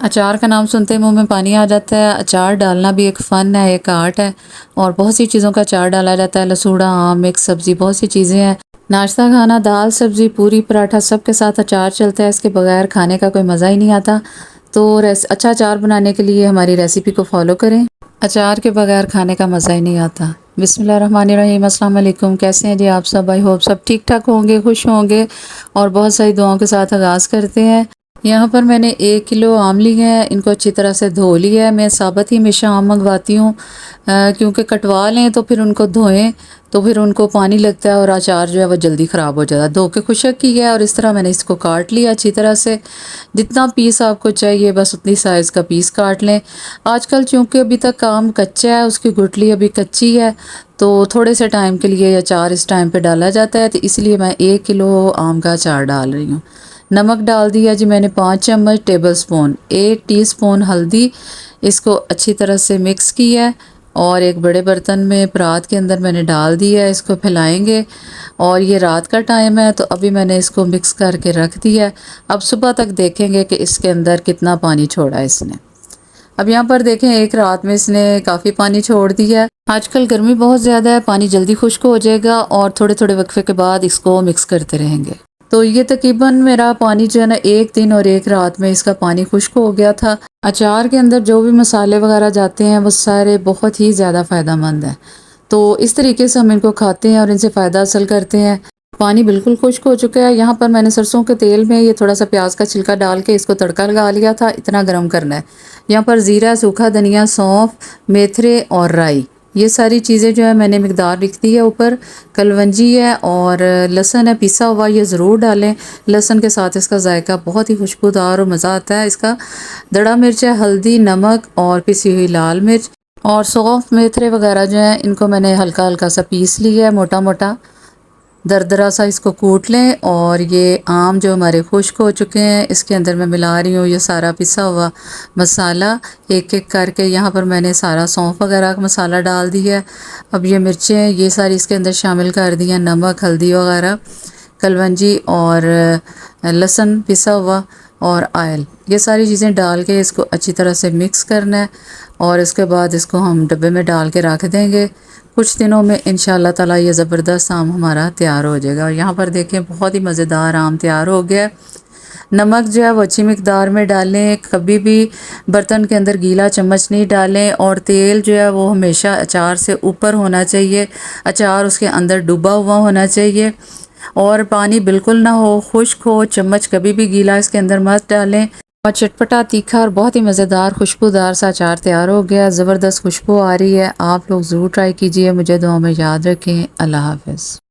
अचार का नाम सुनते ही मुंह में पानी आ जाता है। अचार डालना भी एक फ़न है, एक आर्ट है और बहुत सी चीज़ों का अचार डाला जाता है। लसूड़ा, आम, मिक्स सब्ज़ी, बहुत सी चीज़ें हैं। नाश्ता खाना, दाल, सब्ज़ी, पूरी, पराठा सब के साथ अचार चलता है। इसके बगैर खाने का कोई मज़ा ही नहीं आता। तो अच्छा अचार बनाने के लिए हमारी रेसिपी को फ़ॉलो करें। अचार के बगैर खाने का मज़ा ही नहीं आता। बिस्मिल्लाहिर्रहमानिर्रहीम, अस्सलाम वालेकुम। कैसे हैं जी आप सब? आई होप सब ठीक ठाक होंगे, खुश होंगे और बहुत सारी दुआओं के साथ आगाज़ करते हैं। यहाँ पर मैंने 1 किलो आम लिए हैं। इनको अच्छी तरह से धो लिया है। मैं साबुत ही हमेशा आम मंगवाती हूँ, क्योंकि कटवा लें तो फिर उनको धोएं तो फिर उनको पानी लगता है और अचार जो है वो जल्दी ख़राब हो जाता है। धो के खुशक किया है और इस तरह मैंने इसको काट लिया अच्छी तरह से। जितना पीस आपको चाहिए बस उतनी साइज़ का पीस काट लें। आजकल चूँकि अभी तक आम कच्चा है, उसकी गुठली अभी कच्ची है, तो थोड़े से टाइम के लिए अचार इस टाइम पे डाला जाता है, तो इसलिए मैं 1 किलो आम का अचार डाल रही हूँ। नमक डाल दिया जी मैंने 5 चम्मच टेबल स्पून, 1 टीस्पून हल्दी। इसको अच्छी तरह से मिक्स किया और एक बड़े बर्तन में परात के अंदर मैंने डाल दिया है। इसको फैलाएंगे और ये रात का टाइम है तो अभी मैंने इसको मिक्स करके रख दिया है। अब सुबह तक देखेंगे कि इसके अंदर कितना पानी छोड़ा है इसने। अब यहाँ पर देखें, एक रात में इसने काफ़ी पानी छोड़ दिया है। आजकल गर्मी बहुत ज़्यादा है, पानी जल्दी खुश्क हो जाएगा और थोड़े थोड़े वक्फे के बाद इसको मिक्स करते रहेंगे। तो ये तकरीबन मेरा पानी जो है ना 1 दिन और 1 रात में इसका पानी खुश्क हो गया था। अचार के अंदर जो भी मसाले वगैरह जाते हैं वो सारे बहुत ही ज़्यादा फ़ायदेमंद हैं। तो इस तरीके से हम इनको खाते हैं और इनसे फ़ायदा हासिल करते हैं। पानी बिल्कुल खुश्क हो चुका है। यहाँ पर मैंने सरसों के तेल में ये थोड़ा सा प्याज का छिलका डाल के इसको तड़का लगा लिया था। इतना गर्म करना है। यहाँ पर ज़ीरा, सूखा धनिया, सौंफ, मेथरे और राई, ये सारी चीज़ें जो है मैंने मिकदार लिख दी है ऊपर। कलवंजी है और लहसुन है पिसा हुआ, ये ज़रूर डालें। लहसुन के साथ इसका जायका बहुत ही खुशबूदार और मज़ा आता है इसका। दड़ा मिर्च है, हल्दी, नमक और पिसी हुई लाल मिर्च और सौंफ, मेथरे वगैरह जो हैं इनको मैंने हल्का हल्का सा पीस लिया है, मोटा मोटा दरदरा सा इसको कूट लें। और ये आम जो हमारे खुश्क हो चुके हैं इसके अंदर मैं मिला रही हूँ ये सारा पिसा हुआ मसाला एक एक करके। यहाँ पर मैंने सारा सौंफ वगैरह का मसाला डाल दिया है। अब ये मिर्चें ये सारी इसके अंदर शामिल कर दी हैं, नमक, हल्दी वगैरह, कलवंजी और लहसुन पिसा हुआ और आयल, ये सारी चीज़ें डाल के इसको अच्छी तरह से मिक्स करना है और इसके बाद इसको हम डब्बे में डाल के रख देंगे। कुछ दिनों में इंशाल्लाह ताला ये ज़बरदस्त आम हमारा तैयार हो जाएगा। और यहाँ पर देखें बहुत ही मज़ेदार आम तैयार हो गया। नमक जो है वो अच्छी मिकदार में डालें, कभी भी बर्तन के अंदर गीला चम्मच नहीं डालें और तेल जो है वो हमेशा अचार से ऊपर होना चाहिए, अचार उसके अंदर डूबा हुआ होना चाहिए और पानी बिल्कुल ना हो, खुश्क हो। चम्मच कभी भी गीला इसके अंदर मत डालें। और चटपटा, तीखा और बहुत ही मज़ेदार खुशबूदार सा अचार तैयार हो गया। ज़बरदस्त खुशबू आ रही है। आप लोग ज़रूर ट्राई कीजिए। मुझे दुआ में याद रखें। अल्लाह हाफ़िज़।